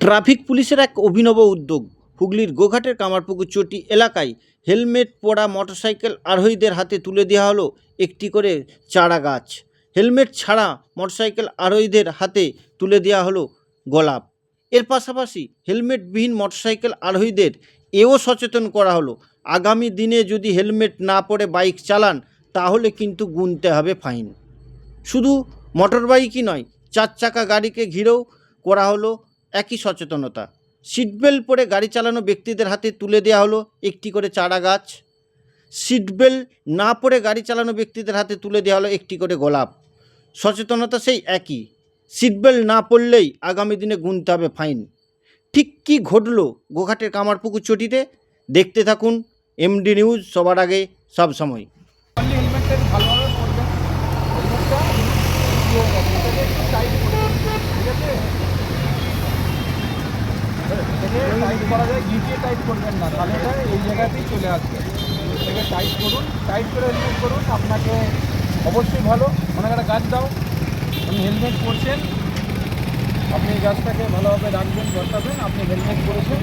Traffic পুলিশের এক অভিনব উদ্যোগ। হুগলির গোঘাটের কামারপুকুর চটি এলাকায় হেলমেট পরা মোটরসাইকেল আরোহীদের হাতে তুলে দেওয়া হলো একটি করে চারা গাছ। হেলমেট ছাড়া মোটরসাইকেল আরোহীদের হাতে তুলে দেওয়া হলো গোলাপ। এর পাশাপাশি হেলমেটবিহীন মোটরসাইকেল আরোহীদের এও সচেতন করা হলো, আগামী দিনে যদি হেলমেট না পরে বাইক চালান তাহলে কিন্তু গুনতে হবে ফাইন। শুধু মোটর বাইকই নয়, 4 চাকা গাড়িকে ঘিরেও করা হলো একই সচেতনতা। সিটবেল্ট পরে গাড়ি চালানো ব্যক্তিদের হাতে তুলে দেওয়া হলো একটি করে চারা গাছ। সিটবেল্ট না পরে গাড়ি চালানো ব্যক্তিদের হাতে তুলে দেওয়া হলো একটি করে গোলাপ। সচেতনতা সেই একই, সিটবেল্ট না পরলেই আগামী দিনে গুনতে হবে ফাইন। ঠিক কী ঘটলো গোঘাটের কামারপুকুর চটিতে, দেখতে থাকুন এমডি নিউজ, সবার আগে সব সময়। হেলমেটটা ভালোভাবে পরবেন। হেলমেটটা এটাকে একটু টাইট করবেন, ঠিক আছে? এটাকে টাইট করা যায়, গিটিয়ে টাইট করবেন না, তাহলে এটা এই জায়গাতেই চলে আসবে। এটাকে টাইট করুন, টাইট করে হেলমেট করুন। আপনাকে অবশ্যই ভালো, অনেক একটা গাছ দাও, আপনি হেলমেট পরছেন, আপনি গাছটাকে ভালোভাবে রাখবেন, বসাবেন। আপনি হেলমেট পরেছেন,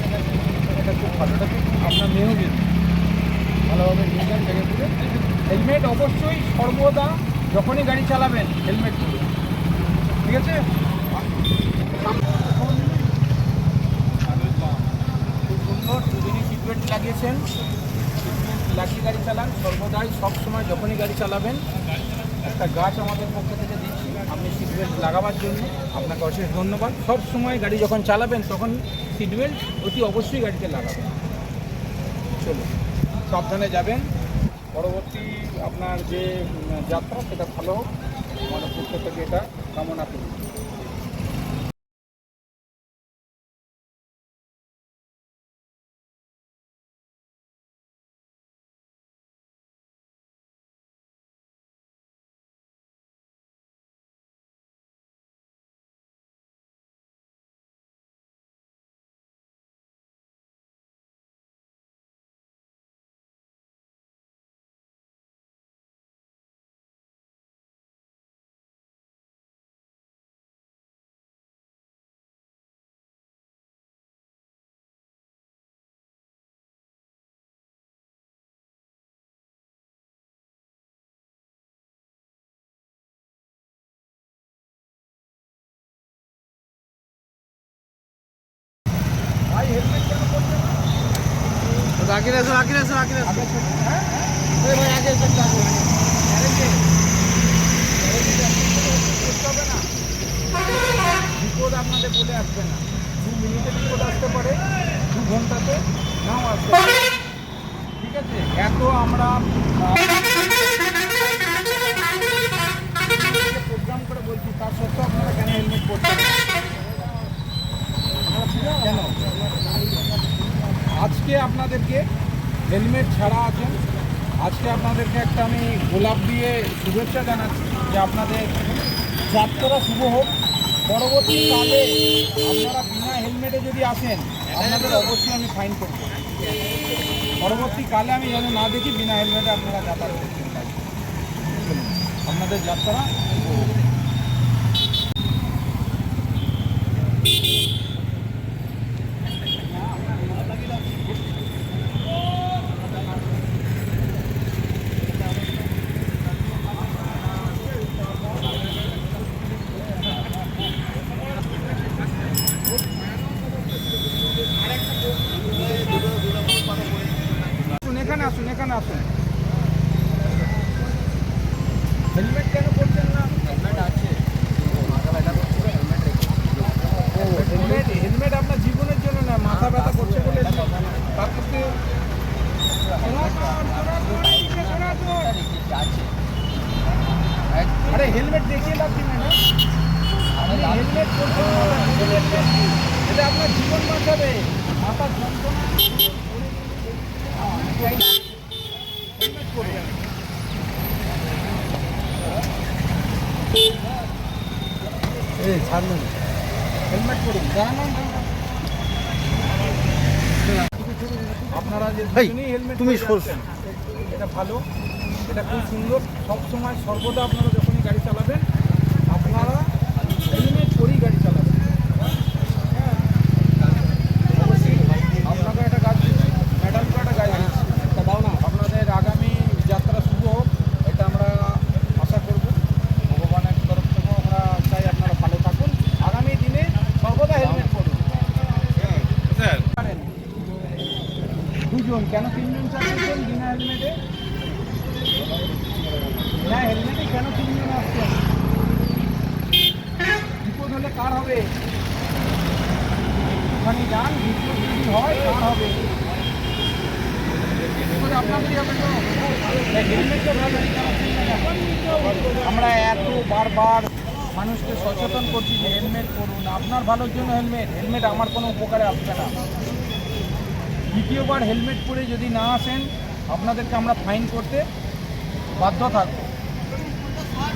এটা খুব ভালো। এটা খুব আপনার মেহগিন ভালোভাবে নিয়ে যান জায়গায় তুলে। হেলমেট অবশ্যই সর্বদা যখনই গাড়ি চালাবেন হেলমেট পরুন, ঠিক আছে? খুব সুন্দর, দুদিনই সিট বেল্ট লাগিয়েছেন। সিট বেল্ট লাগিয়ে গাড়ি চালান সর্বদাই, সবসময় যখনই গাড়ি চালাবেন। একটা গাছ আমাদের পক্ষ থেকে দিচ্ছি আপনি সিট বেল্ট লাগাবার জন্য, আপনাকে অশেষ ধন্যবাদ। সব সময় গাড়ি যখন চালাবেন তখন সিট বেল্ট অতি অবশ্যই গাড়িতে লাগাবেন। চলুন, সাবধানে যাবেন। পরবর্তী আপনার যে যাত্রা সেটা ভালো হোক, আমার পক্ষ থেকে এটা কামনা করি। ভাই হেলমেট কেন করছেন না? আগে রাখো, আগে রাখো, আগে রাখো। হ্যাঁ, ভাই আগে এসে রাখো। করতে হবে না, বিপদ আপনাদের বলে আসবে না। 2 মিনিটে বিপদ আসতে পারে, 2 ঘন্টাতে নাও আসতে পারে, ঠিক আছে? এত আমরা প্রোগ্রাম করে বলছি, তার সত্ত্বেও আপনারা কেন হেলমেট পরছেন না? কেন? আজকে আপনাদেরকে হেলমেট ছাড়া আছেন, আজকে আপনাদেরকে একটা আমি গোলাপ দিয়ে শুভেচ্ছা জানাচ্ছি যে আপনাদের যাত্রা শুভ হোক। পরবর্তীকালে আপনারা বিনা হেলমেটে যদি আসেন আপনাদের অবশ্যই আমি ফাইন করব। পরবর্তীকালে আমি যেন না দেখি বিনা হেলমেটে আপনারা যাতায়াত করছেন। আপনাদের যাত্রা শুভ হোক। এখানে আসুন, এখানে আসুন। হেলমেট কেন পরছেন না? হেলমেট আছে, হেলমেট আপনার জীবনের জন্য না, মাথা ব্যথা করছে বলে তার ক্ষেত্রে আরে হেলমেট দেখিয়ে লাভ দিবে না। হেলমেট পরছেন, এটা আপনার জীবন বাঁচাবে। মাথার যন্ত্রণা হেলমেট পরে ছাড়বেন, হেলমেট পরুন। আপনারা যে হেলমেট তুমি পরছেন এটা ভালো, এটা খুব সুন্দর। সবসময় সর্বদা আপনারা যখনই গাড়ি চালাবেন আপনারা হেলমেট পরেই গাড়ি চালাবেন। তিনজন, কেন তিনজন চালাচ্ছেন বিনা হেলমেটে? না হেলমেটে কেন তিনজন আসছেন? বিপদ হলে কার হবে? ওখানে যান, বিপদ যদি হয় কার হবে? বিপদ আপনাদেরই হবে তো। হেলমেটটা ভালো, আমরা এত বারবার মানুষকে সচেতন করছি যে হেলমেট পরুন, আপনার ভালোর জন্য হেলমেট। হেলমেট আমার কোনো উপকারে আসবে না। দ্বিতীয়বার হেলমেট পরে যদি না আসেন আপনাদেরকে আমরা ফাইন করতে বাধ্য থাকব।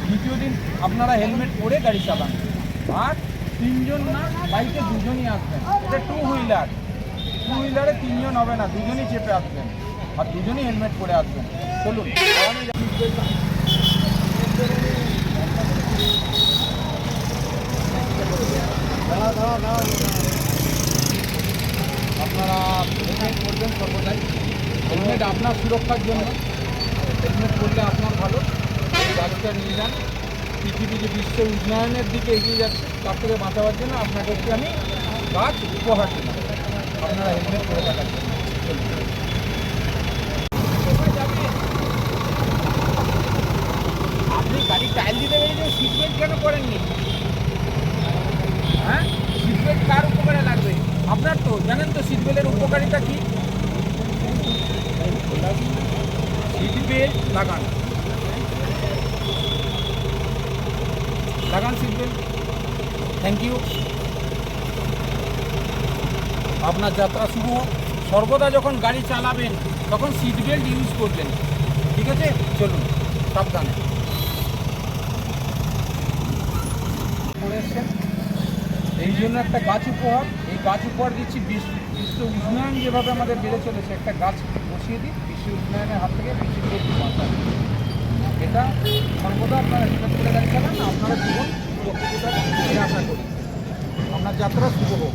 দ্বিতীয় দিন আপনারা হেলমেট পরে গাড়ি চালান। আর তিনজন না, বাইকে দুজনই আসবেন। এটা টু হুইলারে তিনজন হবে না, দুজনই চেপে আসবেন আর দুজনই হেলমেট পরে আসবেন। চলুন আপনারা হেলমেট পরবেন সর্বদাই। হেলমেট আপনার সুরক্ষার জন্য, হেলমেট পরলে আপনার ভালো। এই গাড়িটা নিয়ে যান। পৃথিবী যে বিশ্ব উন্নয়নের দিকে এগিয়ে যাচ্ছে তার থেকে বাঁচাবার জন্য আপনাকে একটি আমি গাছ উপহার দিলাম আপনারা হেলমেট পরে থাকার জন্য। আপনি গাড়ি টাইল দিতে পেরেছেন, সিট বেল্ট কেন করেননি? হ্যাঁ, সিট বেল্ট কার উপকারে লাগবে? আপনার তো জানেন তো সিট বেল্টের উপকারিতা কী। সিট বেল্ট লাগান সিট বেল্ট। Thank you. আপনার যাত্রা শুভ হোক। সর্বদা যখন গাড়ি চালাবেন তখন সিট বেল্ট ইউজ করবেন, ঠিক আছে? চলুন সাবধানে। এই জন্য একটা গাছ উপহার, এই গাছ উপহার দিচ্ছি। বিশ্ব উন্নয়ন যেভাবে আমাদের বেড়ে চলেছে, একটা গাছ বসিয়ে দিই বিশ্ব উন্নয়নের হাত থেকে পৃথিবীর বাঁচান। এটা সর্বদা আপনারা হেলমেট করে গাড়ি চালান, আপনারা জীবন সুরক্ষিত থাকুন, আশা করি। আপনার যাত্রা শুভ হোক।